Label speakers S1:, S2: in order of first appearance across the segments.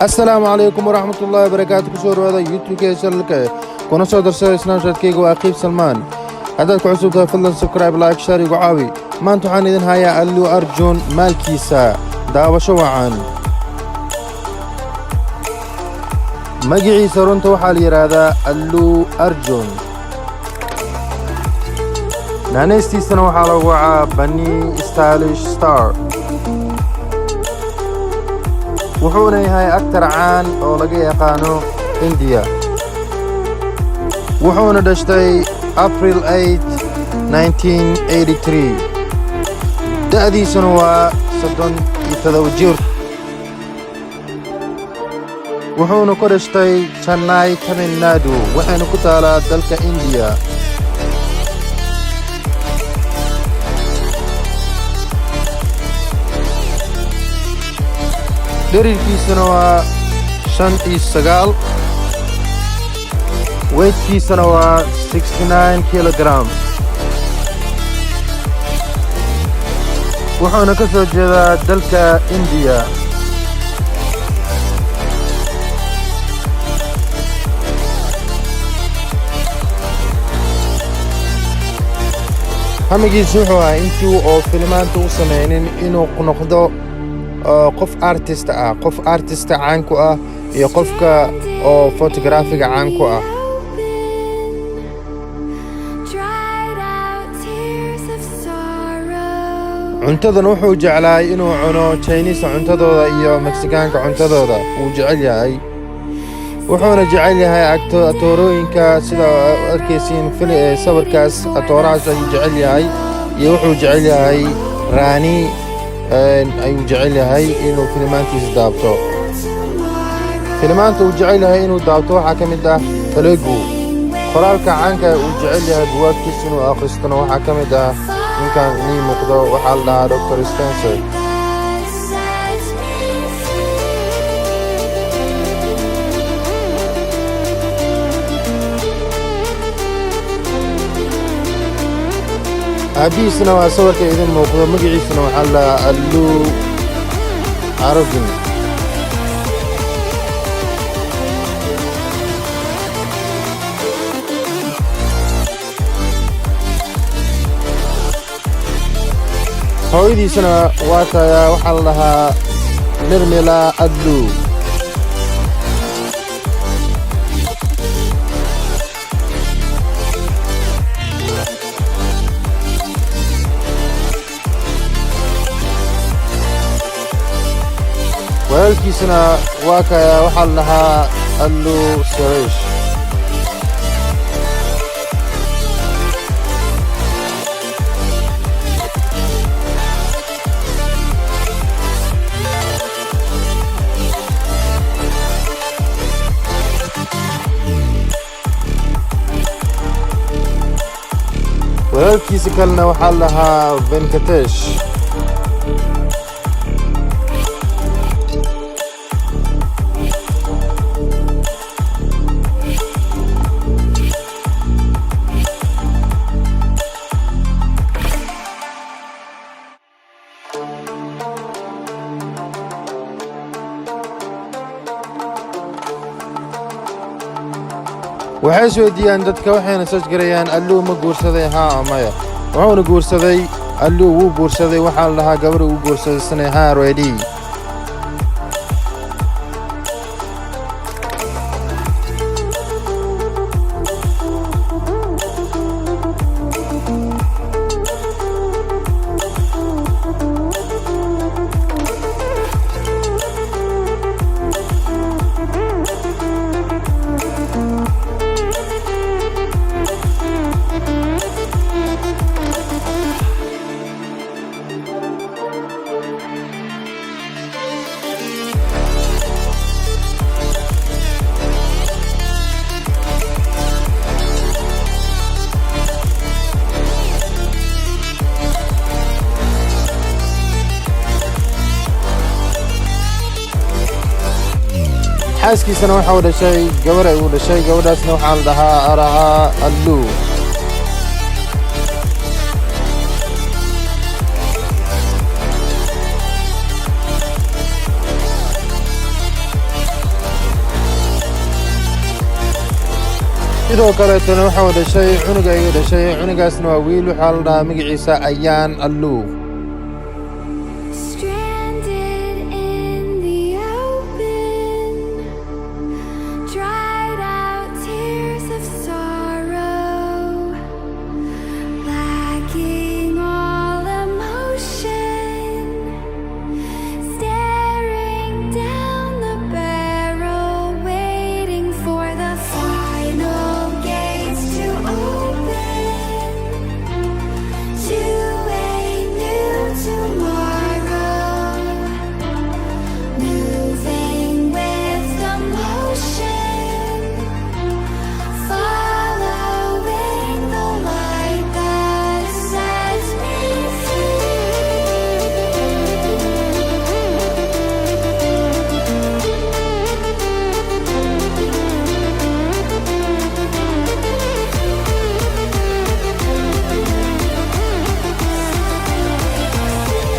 S1: السلام عليكم ورحمة الله وبركاته. كسور هذا يوتيوب كيسلك كنا صدر سناب شات كيك وأخيب سلمان. هذا كعسوده فضلا سبسكرايب لايك شاري وعاوي. ما انتو حانيدن هيا ألو أرجون مالكيسا داو شوعان مجيعي سرونتو حالي هذا ألو أرجون نانيستي سنو حالو وعا بني ستايلش ستار وحوني هاي أكتر عان أو لقي يقانو إنديا وحونا دشتي أبريل 8 1983 دأدي سنوا صدن يتذوجير وحونا كدشتي شناي تمن نادو وحينو كتالا دلك إنديا dhererkiisuna waa 5 weightkiisuna waa 69 kilogram wuxuuna ka soo jeedaa dalka India hamigiisu wuxuu ahaa intii oo filmaanta u sameynin inuu noqdo qof artist caan ku ah iyo qofka oo photographiga caan ku ah cuntadan wuxuu jeclaay inuu cuno Chinese cuntadooda iyo Mexicaanka cuntadooda uu jecel yahay wuxuuna jecel yahay aktoorooyinka sida arkaysiin sawirkaas atooraas ayuu jecel yahay iyo wuxuu jecel yahay Rani ayuu jecel yahay inuu filmaantiisa daabto filmaanta uu jecel yahay inuu daabto waxa kamid ah Telugu qoraalka caanka uu jecel yahay buwaagtiisa inuu akhristo waxa kamid ah ninkan inuu muuqdo waxa la dhahaa Dr. Spencer أبيسنا وصورك إذن موقظة مقعيسنا وحلا ألو عرجن هويدي سنة واتايا وحلها نرملا أدلو weelkiisana waa kaya waxa la dhahaa Allu Sarish weelkiisa kalena waxa la dhahaa Venkatesh waxay soo diiyaan dadka waxayna soo garayaan Allu ma guursaday haa amaya wuxuuna guursaday Allu wuu guursaday waxa la dhahaa gabar uu guursaday sanay haa ready xaaskiisana waxa uu dhashay gabar ay u dhashay gabadhaasna waxa la dhahaa Araha Allu sidoo kale tan waxa dhashay cunuga ay dhashay cunugaasna waa wiil waxa la dhahaa magaciisa ayaan allu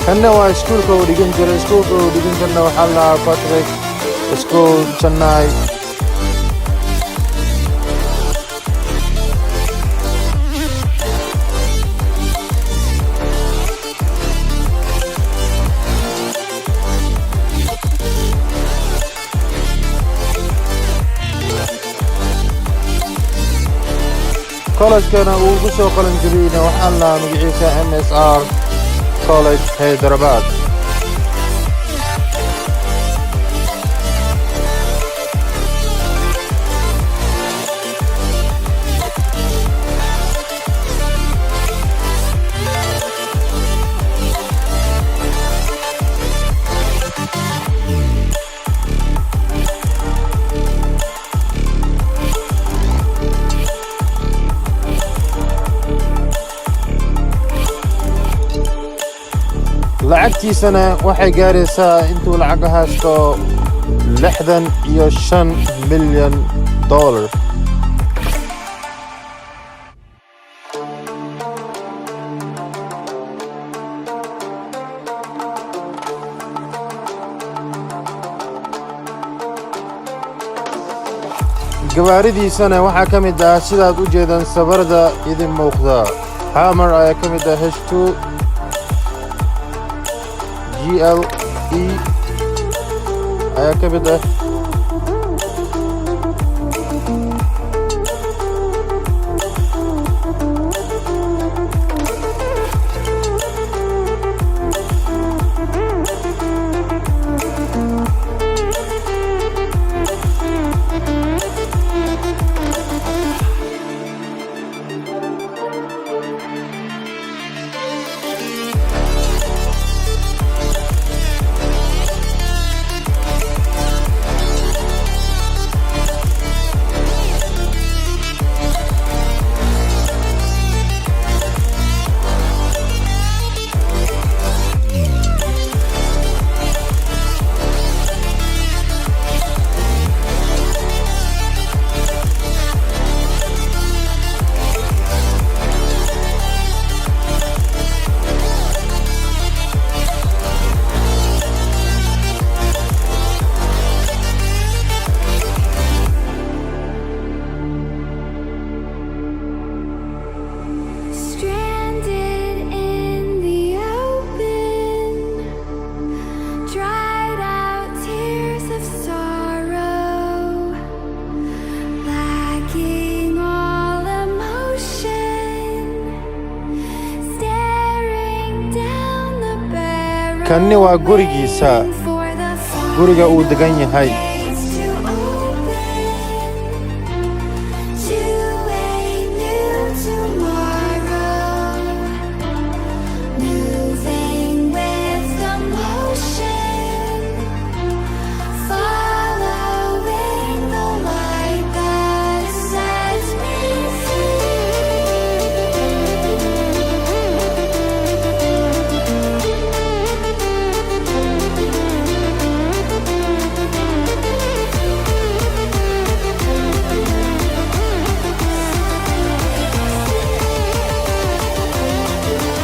S1: kanna waa iskuulka uu dhigan jiray iskuulka uu dhigan jirna waxaa la Patrick School Chennai college-kana uu ku soo qalan jirayna waxaa la magaciisa MSR College Hyderabad lacagtiisana waxay gaaraysaa intuu lacag haysto $65 milyan gawaaridiisana waxaa ka mid ah sidaad u jeedaan sabarda idin muuqda hammer ayaa ka mid ah H2 GLE ayaa ka mid ah kanni waa gurigiisa guriga uu degan yahay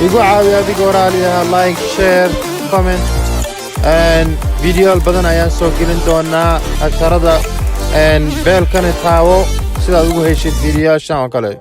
S1: igu caawiya adiga walaalayaal like share comment and video badan ayaan soo gelin doonaa asharada and beelkana taawo sidaad ugu heshid fiidiyoyaashan oo kale.